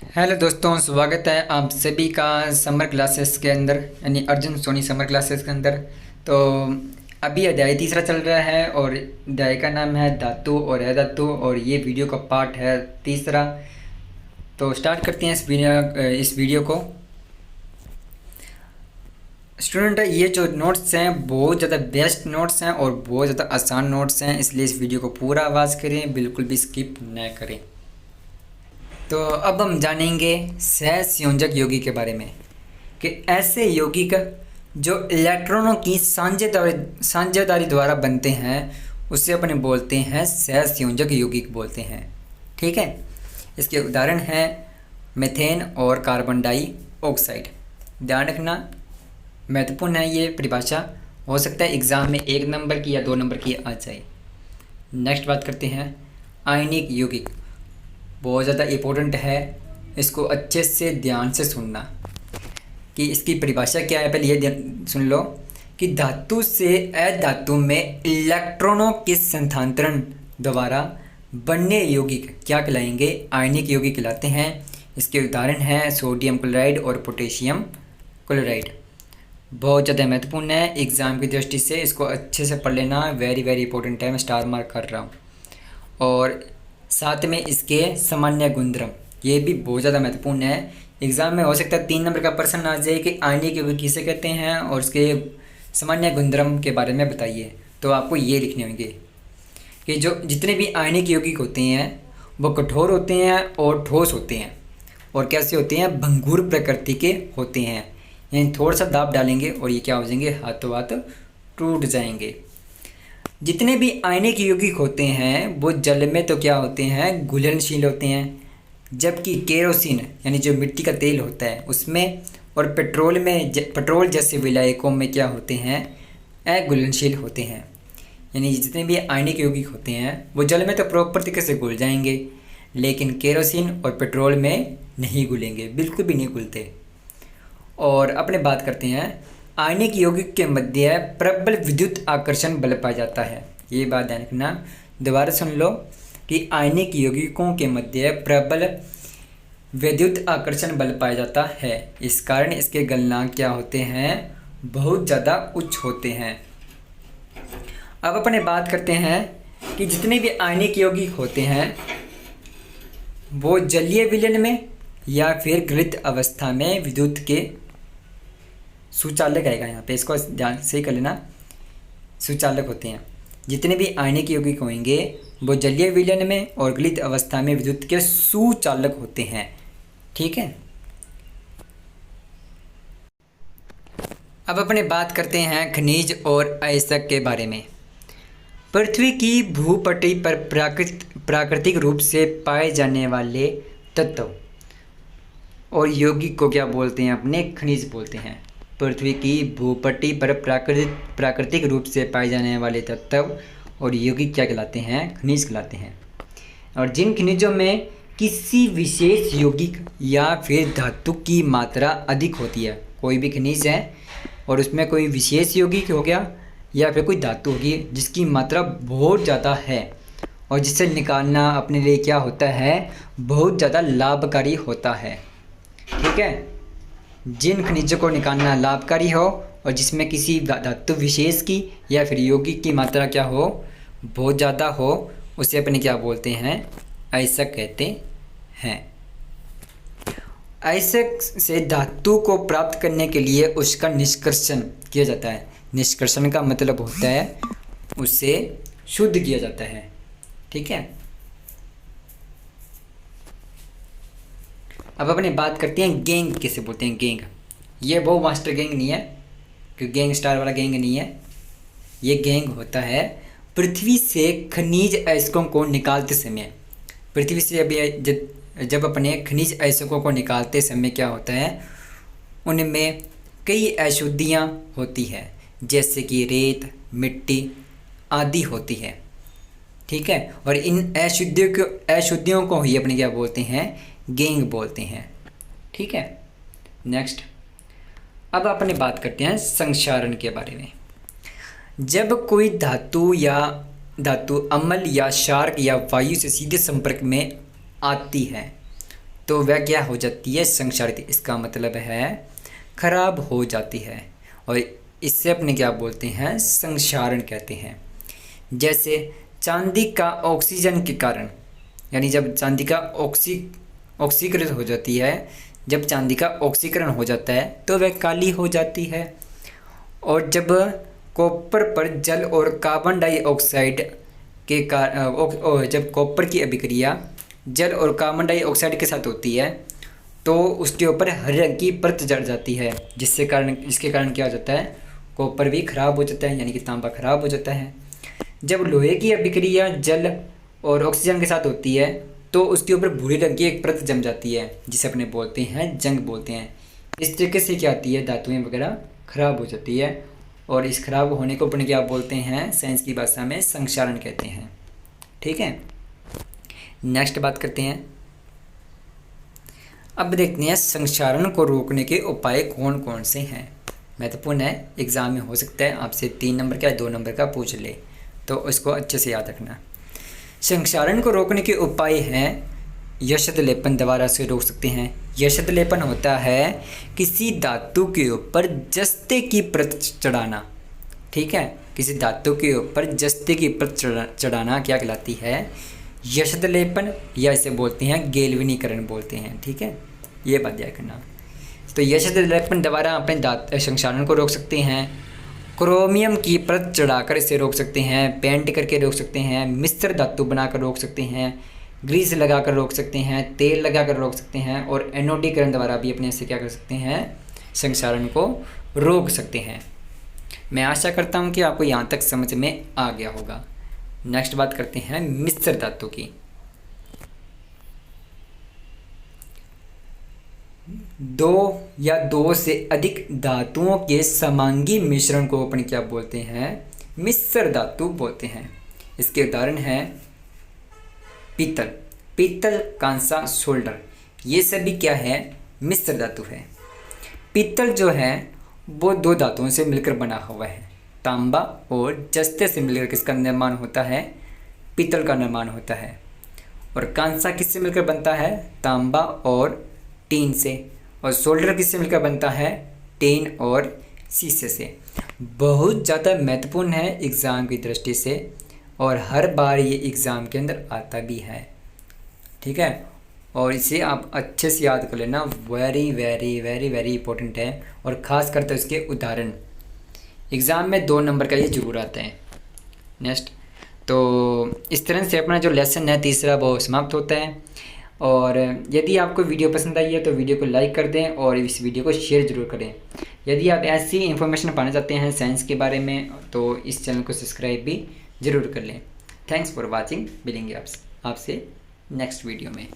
Hello दोस्तों, स्वागत है आप सभी का समर क्लासेस के अंदर, यानी अर्जुन सोनी समर क्लासेस के अंदर। तो अभी अध्याय तीसरा चल रहा है और अध्याय का नाम है धातु और अधातु, और ये वीडियो का पार्ट है तीसरा। तो स्टार्ट करते हैं इस वीडियो को। स्टूडेंट, ये जो नोट्स हैं बहुत ज़्यादा बेस्ट नोट्स हैं और बहुत ज़्यादा आसान नोट्स हैं, इसलिए इस वीडियो को पूरा आवाज़ करें, बिल्कुल भी स्किप न करें। तो अब हम जानेंगे सहसंयोजक यौगिक के बारे में कि ऐसे यौगिक जो इलेक्ट्रॉनों की साझेदारी द्वारा बनते हैं उसे अपने बोलते हैं सहसंयोजक यौगिक बोलते हैं। ठीक है, इसके उदाहरण हैं मीथेन और कार्बन डाइऑक्साइड। ध्यान रखना, महत्वपूर्ण है ये परिभाषा, हो सकता है एग्ज़ाम में 1 नंबर की या 2 नंबर की आ जाए। नेक्स्ट बात करते हैं आयनिक यौगिक। बहुत ज़्यादा इम्पोर्टेंट है, इसको अच्छे से ध्यान से सुनना कि इसकी परिभाषा क्या है। पहले ये सुन लो कि धातु से अधातु में इलेक्ट्रॉनों के स्थानांतरण द्वारा बनने यौगिक क्या कहलाएंगे? आयनिक यौगिक कहलाते हैं। इसके उदाहरण हैं सोडियम क्लोराइड और पोटेशियम क्लोराइड। बहुत ज़्यादा महत्वपूर्ण है एग्ज़ाम की दृष्टि से, इसको अच्छे से पढ़ लेना, वेरी वेरी इंपॉर्टेंट है, मैं स्टार मार्क कर रहा हूँ। और साथ में इसके सामान्य गुणधर्म, ये भी बहुत ज़्यादा महत्वपूर्ण है। एग्ज़ाम में हो सकता है 3 नंबर का प्रश्न आ जाए कि आयनिक यौगिक किसे कहते हैं और उसके सामान्य गुणधर्म के बारे में बताइए। तो आपको ये लिखने होंगे कि जो जितने भी आयनिक यौगिक होते हैं वो कठोर होते हैं और ठोस होते हैं, और कैसे होते हैं? भंगुर प्रकृति के होते हैं। यानी थोड़ा सा दाब डालेंगे और ये क्या हो जाएंगे? हाथों हाथ टूट जाएंगे। जितने भी आयनिक यौगिक होते हैं वो जल में तो क्या होते हैं? घुलनशील होते हैं, जबकि केरोसिन यानी जो मिट्टी का तेल होता है उसमें और पेट्रोल जैसे विलायकों में क्या होते हैं? अघुलनशील होते हैं। यानी जितने भी आयनिक यौगिक होते हैं वो जल में तो प्रॉपर तरीके से घुल जाएंगे, लेकिन केरोसिन और पेट्रोल में नहीं घुलेंगे, बिल्कुल भी नहीं घुलते। और अपने बात करते हैं आयनिक यौगिक के मध्य प्रबल विद्युत आकर्षण बल पाया जाता है। ये बात ध्यान रखना, दोबारा सुन लो कि आयनिक यौगिकों के मध्य प्रबल विद्युत आकर्षण बल पाया जाता है। इस कारण इसके गलनांक क्या होते हैं? बहुत ज़्यादा उच्च होते हैं। अब अपने बात करते हैं कि जितने भी आयनिक यौगिक होते हैं वो जलीय विलयन में या फिर गलित अवस्था में विद्युत के सुचालक आएगा यहाँ पे, इसको ध्यान से कर लेना, सुचालक होते हैं। जितने भी आयनिक यौगिक होंगे वो जलीय विलयन में और गलित अवस्था में विद्युत के सुचालक होते हैं। ठीक है, अब अपने बात करते हैं खनिज और अयस्क के बारे में। पृथ्वी की भूपटल पर प्राकृतिक रूप से पाए जाने वाले तत्व और यौगिक को क्या बोलते हैं? अपने खनिज बोलते हैं। पृथ्वी की भूपट्टी पर प्राकृतिक रूप से पाए जाने वाले तत्व और यौगिक क्या कहलाते हैं? खनिज कहलाते हैं। और जिन खनिजों में किसी विशेष यौगिक या फिर धातु की मात्रा अधिक होती है, कोई भी खनिज है और उसमें कोई विशेष यौगिक हो गया या फिर कोई धातु होगी जिसकी मात्रा बहुत ज़्यादा है और जिसे निकालना अपने लिए क्या होता है? बहुत ज़्यादा लाभकारी होता है। ठीक है, जिन खनिजों को निकालना लाभकारी हो और जिसमें किसी धातु विशेष की या फिर यौगिक की मात्रा क्या हो? बहुत ज़्यादा हो, उसे अपने क्या बोलते हैं? अयस्क कहते हैं। अयस्क से धातु को प्राप्त करने के लिए उसका निष्कर्षण किया जाता है। निष्कर्षण का मतलब होता है उसे शुद्ध किया जाता है। ठीक है, अब अपने बात करते हैं गैंग किसे बोलते हैं? गैंग, ये वो मास्टर गैंग नहीं है, क्योंकि गैंग स्टार वाला गैंग नहीं है। ये गैंग होता है पृथ्वी से खनिज अयस्कों को निकालते समय। पृथ्वी से अभी जब अपने खनिज अयस्कों को निकालते समय क्या होता है? उनमें कई अशुद्धियाँ होती है, जैसे कि रेत, मिट्टी आदि होती है। ठीक है, और इन अशुद्धियों को ही अपने क्या बोलते हैं? गैंग बोलते हैं। ठीक है, नेक्स्ट अब अपने बात करते हैं संक्षारण के बारे में। जब कोई धातु अम्ल या क्षार या वायु से सीधे संपर्क में आती है तो वह क्या हो जाती है, संक्षारित। इसका मतलब है खराब हो जाती है, और इससे अपने क्या बोलते हैं, संक्षारण कहते हैं। जैसे चांदी का ऑक्सीजन के कारण, यानी जब चांदी का ऑक्सीकृत हो जाती है, जब चांदी का ऑक्सीकरण हो जाता है तो वह काली हो जाती है। और जब कॉपर पर जल और कार्बन डाइऑक्साइड के जब कॉपर की अभिक्रिया जल और कार्बन डाइऑक्साइड के साथ होती है तो उसके ऊपर हरे रंग की परत जड़ जाती है, जिसके कारण क्या हो जाता है, कॉपर भी खराब हो जाता है, यानी कि तांबा खराब हो जाता है। जब लोहे की अभिक्रिया जल और ऑक्सीजन के साथ होती है तो उसके ऊपर भूरे रंग की एक परत जम जाती है, जिसे अपने बोलते हैं जंग बोलते हैं। इस तरीके से क्या आती है, धातुएं वगैरह खराब हो जाती है, और इस खराब होने को अपने क्या बोलते हैं, साइंस की भाषा में संक्षारण कहते हैं। ठीक है, नेक्स्ट बात करते हैं। अब देखते हैं संक्षारण को रोकने के उपाय कौन कौन से हैं। महत्वपूर्ण है, एग्जाम में हो सकता है आपसे 3 नंबर का 2 नंबर का पूछ ले, तो इसको अच्छे से याद रखना। संक्षारण को रोकने के उपाय हैं, यशद लेपन द्वारा से रोक सकते हैं। यशद लेपन होता है किसी धातु के ऊपर जस्ते की परत चढ़ाना। ठीक है, किसी धातु के ऊपर जस्ते की परत चढ़ाना क्या कहलाती है, यशद लेपन, या इसे बोलते हैं गैल्वेनीकरण बोलते हैं। ठीक है, ये बात याद करना। तो यशद लेपन द्वारा अपने संक्षारण को रोक सकते हैं। क्रोमियम की परत चढ़ाकर इसे रोक सकते हैं, पेंट करके रोक सकते हैं, मिश्र धातु बनाकर रोक सकते हैं, ग्रीस लगाकर रोक सकते हैं, तेल लगाकर रोक सकते हैं, और एनोडीकरण द्वारा भी अपने से क्या कर सकते हैं, संक्षारण को रोक सकते हैं। मैं आशा करता हूँ कि आपको यहाँ तक समझ में आ गया होगा। नेक्स्ट बात करते हैं मिश्र धातु की। दो से अधिक धातुओं के समांगी मिश्रण को अपन क्या बोलते हैं, मिश्र धातु बोलते हैं। इसके उदाहरण हैं पीतल, कांसा, सोल्डर, ये सभी क्या है, मिश्र धातु है। पीतल जो है वो 2 धातुओं से मिलकर बना हुआ है, तांबा और जस्ते से मिलकर किसका निर्माण होता है, पीतल का निर्माण होता है। और कांसा किससे मिलकर बनता है, तांबा और टीन से। और सोल्डर किससे मिलकर बनता है, टीन और शीशे से। बहुत ज़्यादा महत्वपूर्ण है एग्ज़ाम की दृष्टि से, और हर बार ये एग्ज़ाम के अंदर आता भी है। ठीक है, और इसे आप अच्छे से याद कर लेना, very very very very important है। और ख़ास करके इसके उदाहरण एग्ज़ाम में 2 नंबर का ये जरूर आता है। नेक्स्ट, तो इस तरह से अपना जो लेसन है तीसरा वो समाप्त होता है। और यदि आपको वीडियो पसंद आई है तो वीडियो को लाइक कर दें और इस वीडियो को शेयर ज़रूर करें। यदि आप ऐसी इन्फॉर्मेशन पाना चाहते हैं साइंस के बारे में तो इस चैनल को सब्सक्राइब भी ज़रूर कर लें। Thanks for watching. मिलेंगे आपसे नेक्स्ट वीडियो में।